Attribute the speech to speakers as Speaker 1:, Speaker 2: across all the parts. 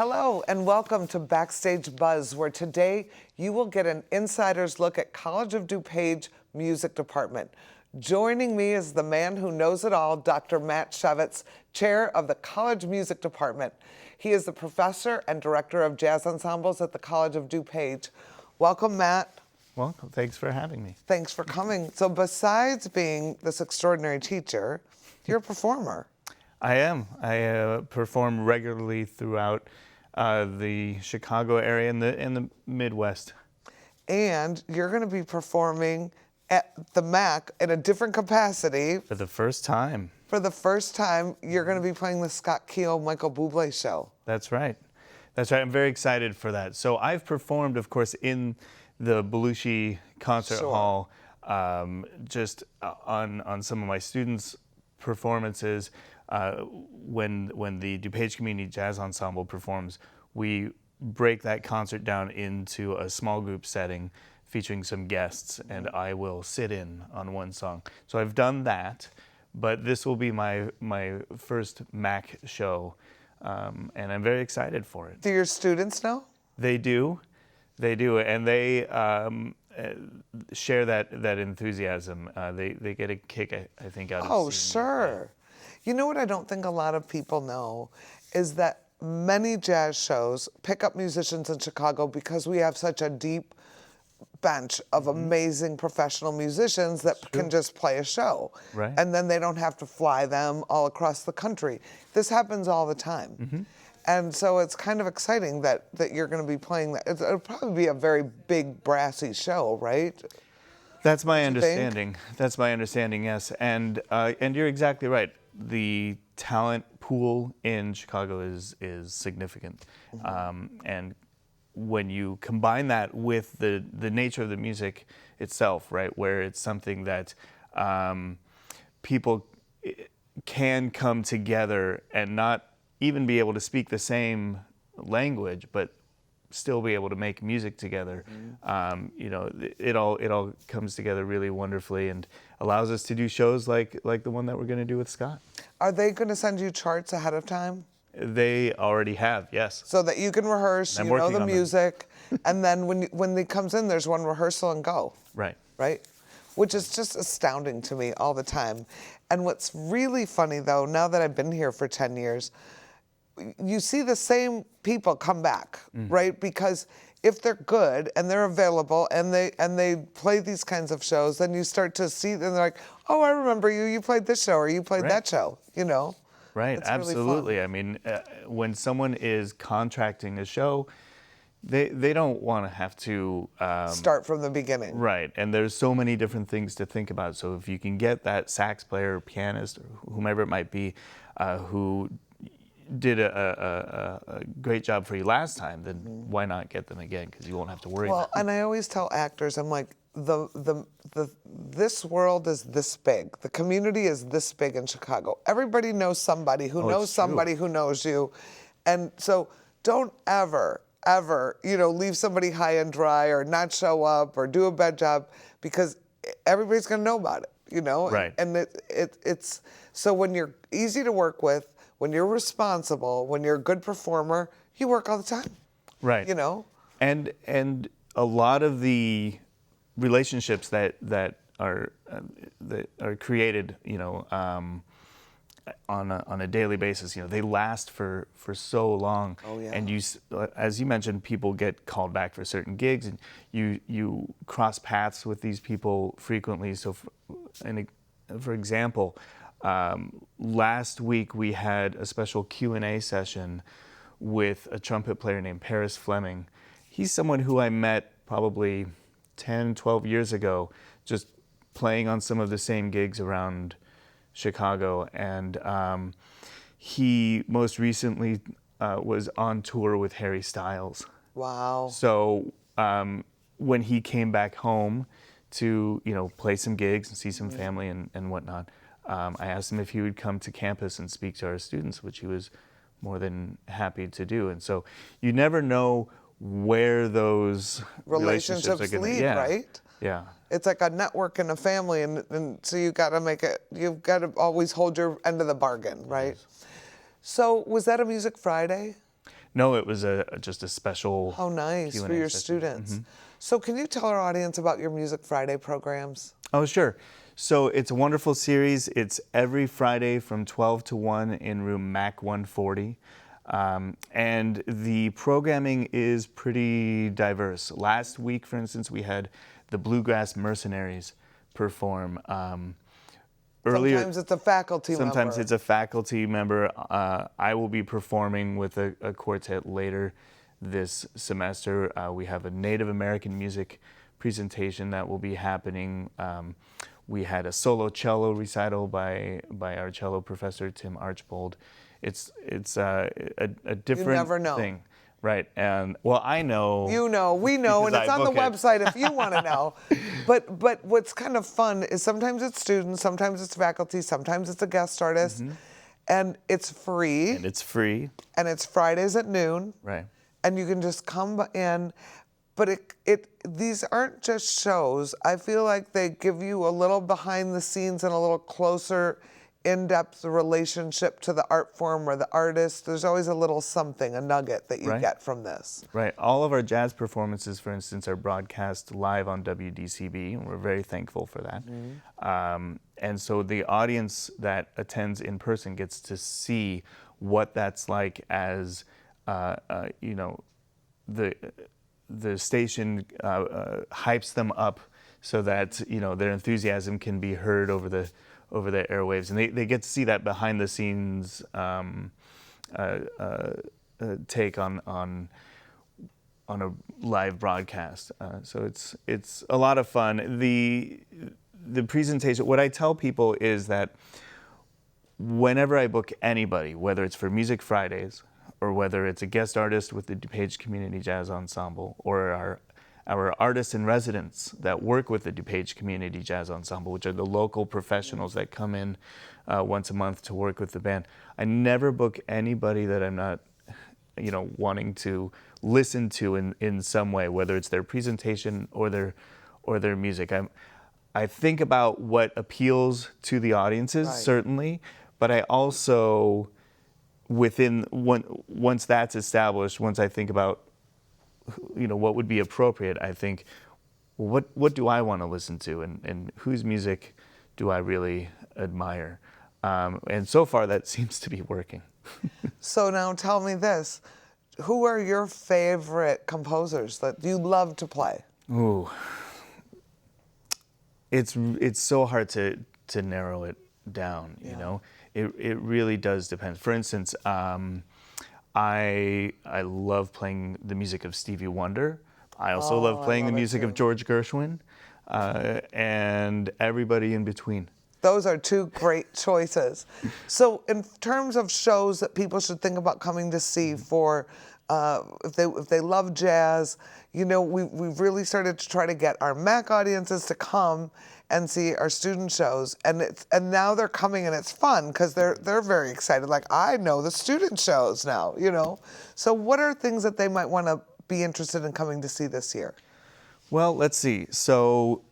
Speaker 1: Hello and welcome to Backstage Buzz, where today you will get an insider's look at College of DuPage Music Department. Joining me is the man who knows it all, Dr. Matt Shevitz, chair of the College Music Department. He is the professor and director of jazz ensembles at the College of DuPage. Welcome, Matt.
Speaker 2: Welcome. Thanks for having me.
Speaker 1: Thanks for coming. So besides being this extraordinary teacher, you're a performer.
Speaker 2: I am. I perform regularly throughout the Chicago area and the Midwest. And
Speaker 1: you're going to be performing at the MAC in a different capacity.
Speaker 2: For the first time.
Speaker 1: For the first time, you're going to be playing the Scott Keogh, Michael Bublé show.
Speaker 2: That's right. That's right. I'm very excited for that. So I've performed, of course, in the Belushi Concert Hall, just on some of my students' performances. When the DuPage Community Jazz Ensemble performs, we break that concert down into a small group setting featuring some guests, and I will sit in on one song. So I've done that, but this will be my first MAC show, and I'm very excited for it.
Speaker 1: Do your students know?
Speaker 2: They do, and they share that enthusiasm. They get a kick, I think, out of seeing
Speaker 1: sure.
Speaker 2: It.
Speaker 1: You know what I don't think a lot of people know is that many jazz shows pick up musicians in Chicago because we have such a deep bench of amazing professional musicians that can just play a show.
Speaker 2: Right.
Speaker 1: And then they don't have to fly them all across the country. This happens all the time. And so it's kind of exciting that you're going to be playing that. It'll probably be a very big, brassy show, right?
Speaker 2: That's my understanding. That's my understanding, yes. And you're exactly right. The talent pool in Chicago is significant. And when you combine that with the nature of the music itself, right, where it's something that people can come together and not even be able to speak the same language, but still be able to make music together. You know, it all comes together really wonderfully and allows us to do shows like the one that we're going to do with Scott.
Speaker 1: Are they going to send you charts ahead of time?
Speaker 2: They already have, yes.
Speaker 1: So that you can rehearse, you know the music, and then when he comes in, there's one rehearsal and go.
Speaker 2: Right.
Speaker 1: Right? Which is just astounding to me all the time. And what's really funny, though, now that I've been here for 10 years, you see the same people come back, right? Because if they're good and they're available and they play these kinds of shows, then you start to see them, they're like, oh, I remember you. You played this show or you played that show, you know?
Speaker 2: Right,
Speaker 1: it's
Speaker 2: absolutely.
Speaker 1: Really
Speaker 2: I mean, when someone is contracting a show, they don't want to have to
Speaker 1: start from the beginning.
Speaker 2: Right, and there's so many different things to think about. So if you can get that sax player or pianist or whomever it might be who did a great job for you last time, then why not get them again? Because you won't have to worry about it.
Speaker 1: And I always tell actors, I'm like, this world is this big. The community is this big in Chicago. Everybody knows somebody who knows somebody who knows you. And so don't ever, you know, leave somebody high and dry or not show up or do a bad job, because everybody's going to know about it, you know?
Speaker 2: Right.
Speaker 1: And it's so when you're easy to work with, when you're responsible, when you're a good performer, you work all the time.
Speaker 2: Right.
Speaker 1: You know?
Speaker 2: And a lot of the relationships that are created, you know, on a daily basis, you know, they last for so long.
Speaker 1: Oh, yeah.
Speaker 2: And you, as you mentioned, people get called back for certain gigs, and you cross paths with these people frequently. So, for example, last week we had a special Q&A session with a trumpet player named Paris Fleming. He's someone who I met probably 10, 12 years ago, just playing on some of the same gigs around Chicago. And he most recently was on tour with Harry Styles.
Speaker 1: Wow.
Speaker 2: So when he came back home to, you know, play some gigs and see some family and whatnot, I asked him if he would come to campus and speak to our students, which he was more than happy to do. And so you never know where those relationships are going to
Speaker 1: lead, right?
Speaker 2: Yeah.
Speaker 1: It's like a network and a family, and so you got to make it. You've got to always hold your end of the bargain, right? Yes. So was that a Music Friday?
Speaker 2: No, it was just a special.
Speaker 1: Oh, nice,
Speaker 2: Q&A
Speaker 1: for your
Speaker 2: session.
Speaker 1: students. So can you tell our audience about your Music Friday programs?
Speaker 2: Oh, sure. So it's a wonderful series. It's every Friday from 12 to 1 in room MAC 140. And the programming is pretty diverse. Last week, for instance, we had the Bluegrass Mercenaries perform. Earlier,
Speaker 1: Sometimes it's a faculty member.
Speaker 2: Sometimes it's a faculty member. I will be performing with a quartet later this semester. We have a Native American music presentation that will be happening. We had a solo cello recital by our cello professor, Tim Archbold. It's a different
Speaker 1: You never know.
Speaker 2: thing. Right, and well, I know.
Speaker 1: You know, we know, and
Speaker 2: because
Speaker 1: it's
Speaker 2: I
Speaker 1: on the
Speaker 2: book it.
Speaker 1: website if you want to know. But what's kind of fun is sometimes it's students, sometimes it's faculty, sometimes it's a guest artist, and it's free.
Speaker 2: And it's free.
Speaker 1: And it's Fridays at noon.
Speaker 2: Right.
Speaker 1: And you can just come in. But these aren't just shows. I feel like they give you a little behind the scenes and a little closer, in-depth relationship to the art form or the artist. There's always a little something, a nugget that you get from this.
Speaker 2: Right. All of our jazz performances, for instance, are broadcast live on WDCB, and we're very thankful for that. And so the audience that attends in person gets to see what that's like as, you know, the station hypes them up so that, you know, their enthusiasm can be heard over the airwaves, and they get to see that behind the scenes take on a live broadcast. So it's a lot of fun. The presentation. What I tell people is that whenever I book anybody, whether it's for Music Fridays or whether it's a guest artist with the DuPage Community Jazz Ensemble or our artists in residence that work with the DuPage Community Jazz Ensemble, which are the local professionals that come in once a month to work with the band. I never book anybody that I'm not, you know, wanting to listen to in some way, whether it's their presentation or their music. I think about what appeals to the audiences, certainly, but I also, once that's established, once I think about, you know, what would be appropriate, I think, well, what do I want to listen to, and whose music do I really admire? And so far, that seems to be working.
Speaker 1: So now tell me this. Who are your favorite composers that you love to play?
Speaker 2: Ooh. It's so hard to narrow it down, you know? It really does depend. For instance, I love playing the music of Stevie Wonder. I also love playing the music of George Gershwin, and everybody in between.
Speaker 1: Those are two great choices. So in terms of shows that people should think about coming to see for, if they love jazz, you know, we've really started to try to get our MAC audiences to come and see our student shows, and now they're coming and it's fun because they're very excited. Like, I know the student shows now, you know. So what are things that they might want to be interested in coming to see this year?
Speaker 2: Well, let's see. So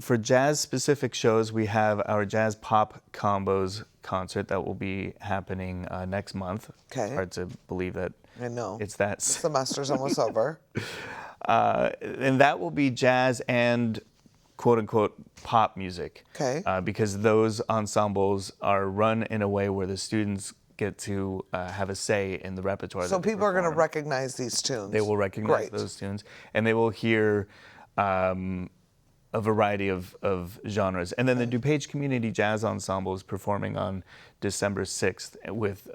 Speaker 2: for jazz-specific shows, we have our Jazz Pop Combos concert that will be happening next month.
Speaker 1: Okay.
Speaker 2: It's hard to believe that.
Speaker 1: I know.
Speaker 2: It's that.
Speaker 1: The semester's almost over.
Speaker 2: And that will be jazz and quote-unquote pop music.
Speaker 1: Okay.
Speaker 2: Because those ensembles are run in a way where the students get to have a say in the repertoire.
Speaker 1: So people are going to recognize these tunes.
Speaker 2: They will recognize those tunes, and they will hear a variety of genres. And then the DuPage Community Jazz Ensemble is performing on December 6th with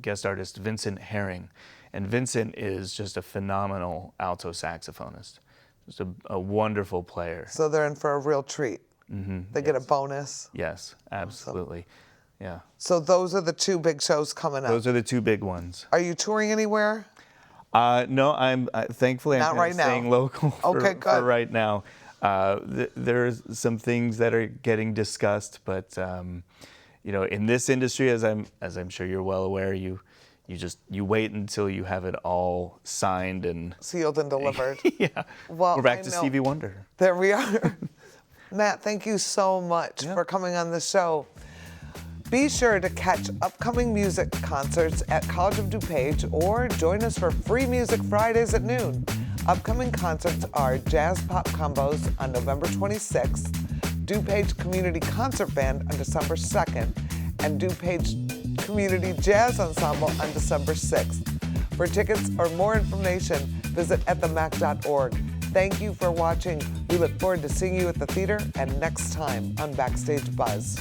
Speaker 2: guest artist Vincent Herring. And Vincent is just a phenomenal alto saxophonist, just a wonderful player.
Speaker 1: So they're in for a real treat. They get a bonus.
Speaker 2: Yes, absolutely. Yeah.
Speaker 1: So those are the two big shows coming up.
Speaker 2: Those are the two big ones.
Speaker 1: Are you touring anywhere?
Speaker 2: No, I'm thankfully
Speaker 1: Not
Speaker 2: I'm
Speaker 1: right now.
Speaker 2: staying local for right now. There's some things that are getting discussed, but you know, in this industry, as I'm sure you're well aware, you wait until you have it all signed and
Speaker 1: sealed and delivered.
Speaker 2: Yeah.
Speaker 1: Well,
Speaker 2: we're back to Stevie Wonder.
Speaker 1: There we are. Matt, thank you so much for coming on the show. Be sure to catch upcoming music concerts at College of DuPage or join us for free Music Fridays at noon. Upcoming concerts are Jazz Pop Combos on November 26th, DuPage Community Concert Band on December 2nd, and DuPage Community Jazz Ensemble on December 6th. For tickets or more information, visit atthemac.org. Thank you for watching. We look forward to seeing you at the theater and next time on Backstage Buzz.